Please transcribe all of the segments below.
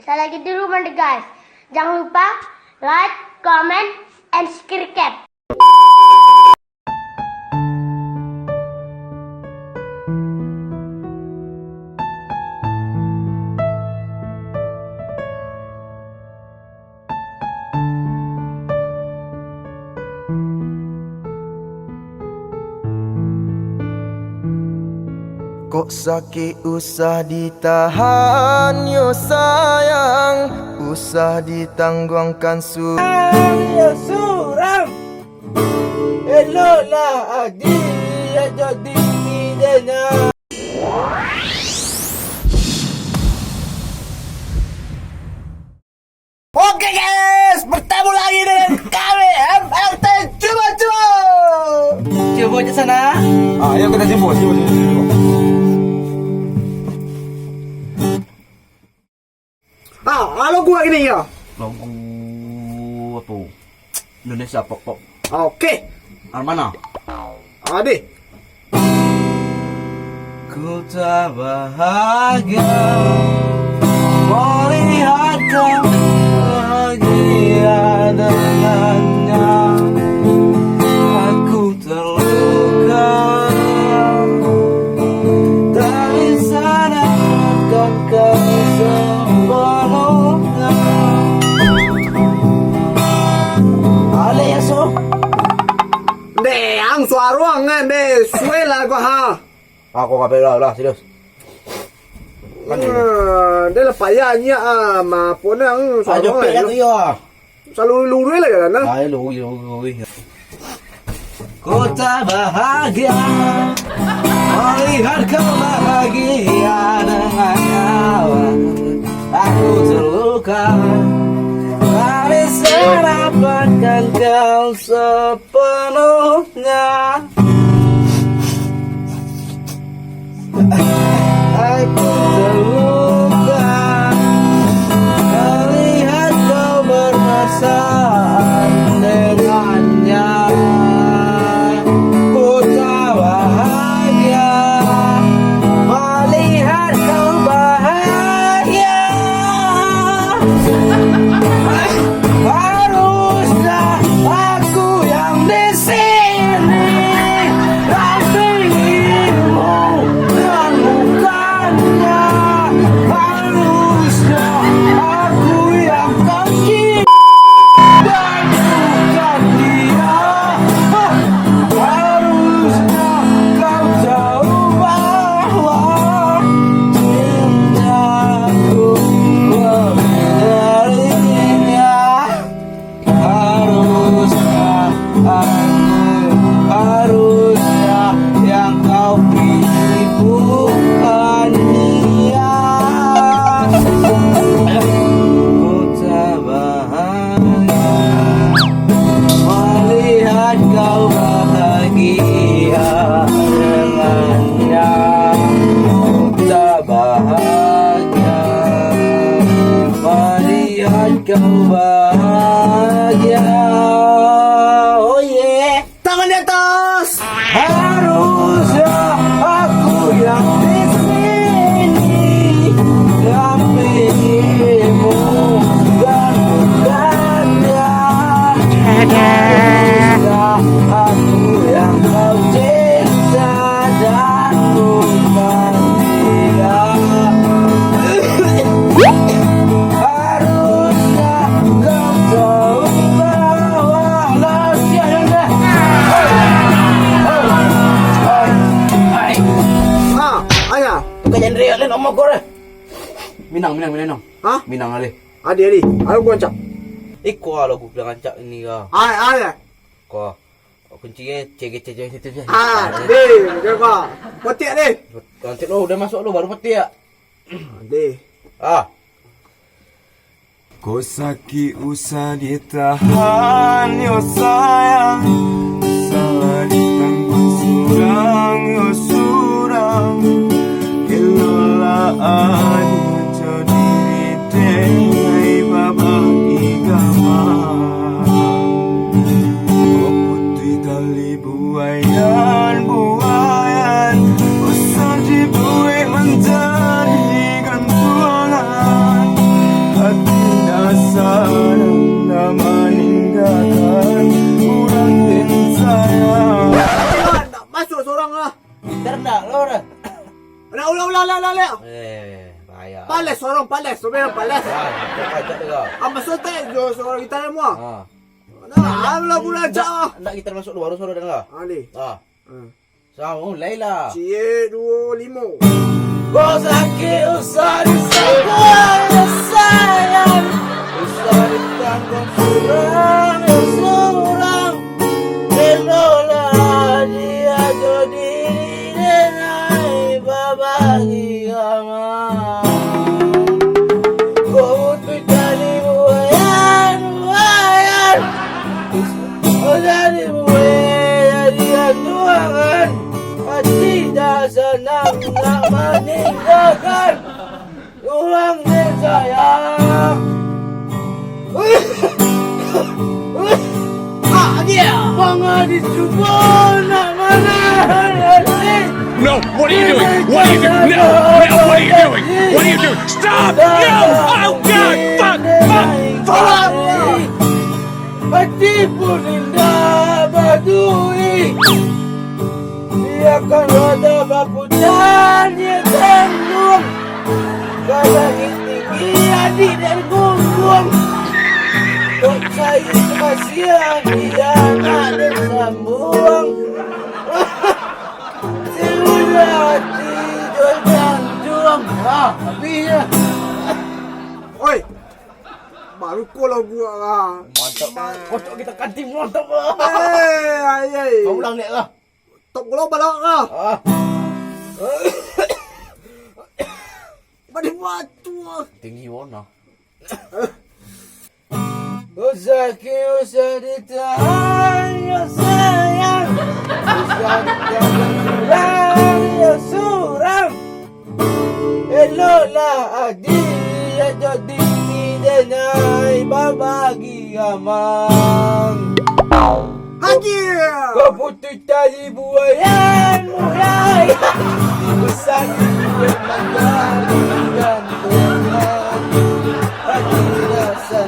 Bisa lagi di rumah deh guys. Jangan lupa like, comment, and subscribe. Kok sakit usah ditahan yo sayang, usah ditangguhkan Ya suram, eloklah adi ya jadi pidana. Oke guys, bertemu lagi dengan kami MLT Coba-coba. Coba aja sana. Ayo kita coba. Halo gua ini ya. Lagu apa? Indonesia pop. Oke. Mana? Ade. Ku tak bahagia melihat kau bahagia dengannya. Aku terluka, tak bisa dapatkan kau sepenuhnya. Ale ya so. Deh, ang suaruang deh, suela gua ha. Aku nggak bela lah, serius. Dia lah payahnya maupun yang Ayo payah tu ya. selalu lurus lah kan nah. Ayo lu. Ku tak bahagia melihat kau bahagia dengannya. Aku terluka, tak bisa dapatkan kau sepenuhnya. Aku terluka melihat kau bermesraan dengannya. Ku tak bahagia melihat kau bahagia. Harusnya aku yang di sini dampingimu dan bukannya. Harusnya aku yang kau cinta dan bukan dia. Harusnya kau tahu bahwa cintaku lebih darinya. Harusnya yang kau pilih bukan dia. Ku tak bahagia melihat kau bahagia dengannya. Ku tak bahagia melihat kau bahagia. Oh yeah. Tangan di atas. Harusnya aku yang di sini dampingimu dan bukannya. Harusnya aku yang kau cinta dan bukan dia. Harusnya kau tahu bahwa Ayah. Kajian real le nomor kau le. Minang. Hah? Minang ale. Adi. Ayo gua cak. Iko lo gua bilang cak ini ka. Ayah. Ko kuncinya cek situ je. Deh, kau. Petik deh. Nanti lo udah masuk lo baru peti ya. Deh. Kok sakit usah ditahan yo sayang, usah ditanggung surang. Elola aja jadi tengai babagi gamang. Kok putih tali buayan usah dibuai menjadi gantungan. leh. Bahaya. Pales orang pales, sebenarnya pales. Kita ajak tu kau. Masuk teh seorang kita semua. Ha. Nah, lah pula ajak. Nak kita masuk luar suara dah kau. Ni. Sama Laila. Cie 25. Kau sakit usah disangkut sayang, usah ditanggung surang surang. Enolah dia jadi denai babagi aman. Kau tu jadi buayan buayan, kau jadi buayan jadi tuangan. Tidak senang nak meninggalkan orang yang sayang. Mengadis cuba nak menahan hati. No, what are you doing? What are you doing? No, what are you doing? What are you doing? Stop! No! Oh God! Fuck! Hati pun indah badui. Biarkan roda berputar dia tanggung. Kadang tinggi adik dan gunggung. Untuk saya kasihan dia nak bersambung. Tiada hati dan juang. Habisnya. Oi. Baru kau lah buat lah. Mantap. Kocok kita kanting mantap. Ayai. Kau ulang ni lah. Top kalau balak lah. Pada batu lah. Tinggi warna. Sakit usah ditahan ya sayang, usah ditahan surang ya suram. Eloklah adik jadi denai babagi aman. Haji. Kau putih tadi buayan mulai besar menjadi gantungan. Hati rasa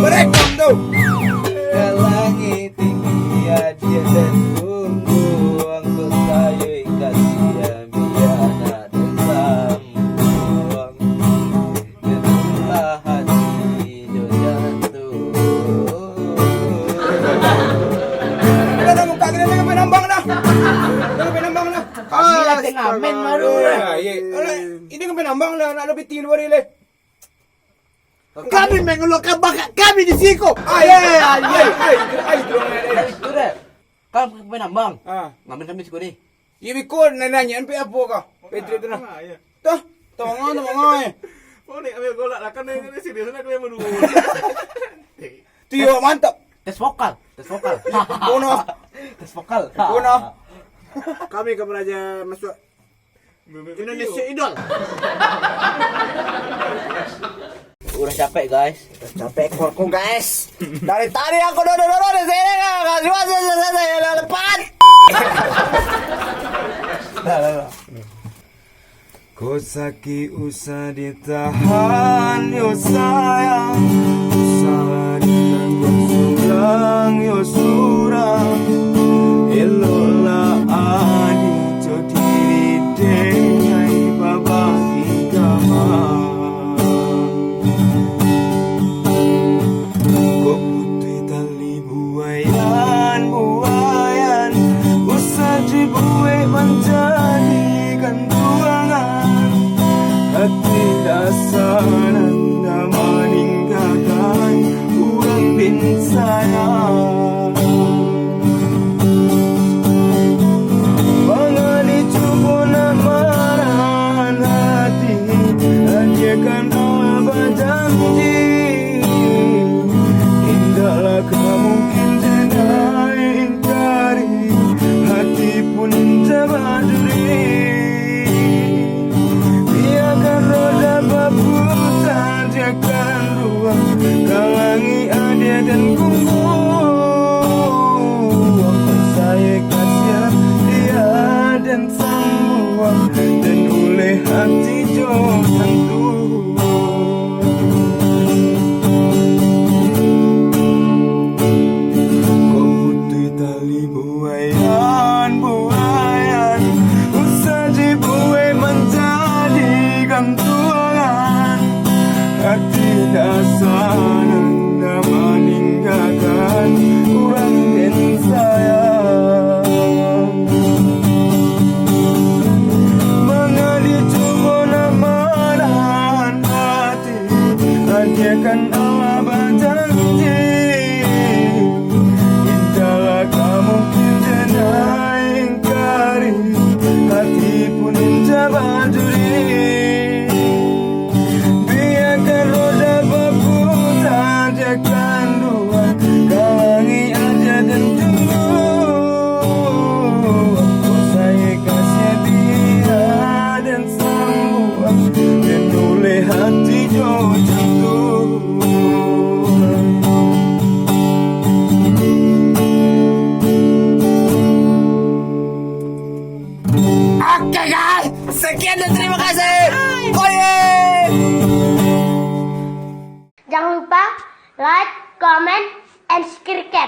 Berekam tu. Ke langit tinggi dia dan punggung. Untuk saya kasihan biar nak bersambung. Itulah hati jatuh. Kita dah buka kita dengan penambang dah. Dengan penambang dah. Kami lah tengah main baru lah. Ini dengan penambang dah. Nak lebih tinggi dua dia. Kami mengeluarkan bakat kami di sini kok. Itu dah. Kau main nambang. Ngambil kami sekolah ni. Ya bikon nanya NP apa kau? Petri tu nah. Tuh, tolong mangai. Oh ni ambil golak lah kan ni serius nak kena menunggu. Tio mantap. Tes vokal. Bono. Tes vokal. Bono. Kami ke Raja masuk Indonesia Idol. Udah capek guys. Capek korku guys. Dari tadi aku dodol di sini enggak saya lepas. Kau sakit usah ditahan yo sayang, usah ditanggung surang yo surang. Eloklah adik jodiri dengai babagi gamang. Kau putih tali buayan buayan, usah dibuat menjadikan tuangan. Hati dasar anda meninggalkan orang bin sayang. tentu. Kau putih tali buayan usah dibuai menjadikan tuangan. Hati dasar anda meninggalkan kurang dan sayang. Mengadi coba menahan hati, hanya Allah berjanji. Indahlah kamu kini ingkari, hati pun mencoba juri. Biarkan roda berputar, jangan dua, kalangi aja dan tunggu. Aku saya kasih dia dan sembuh, dan oleh hati jauh jatuh. Oke guys, sekian dan terima kasih. Oleh. Jangan lupa like, comment, and subscribe.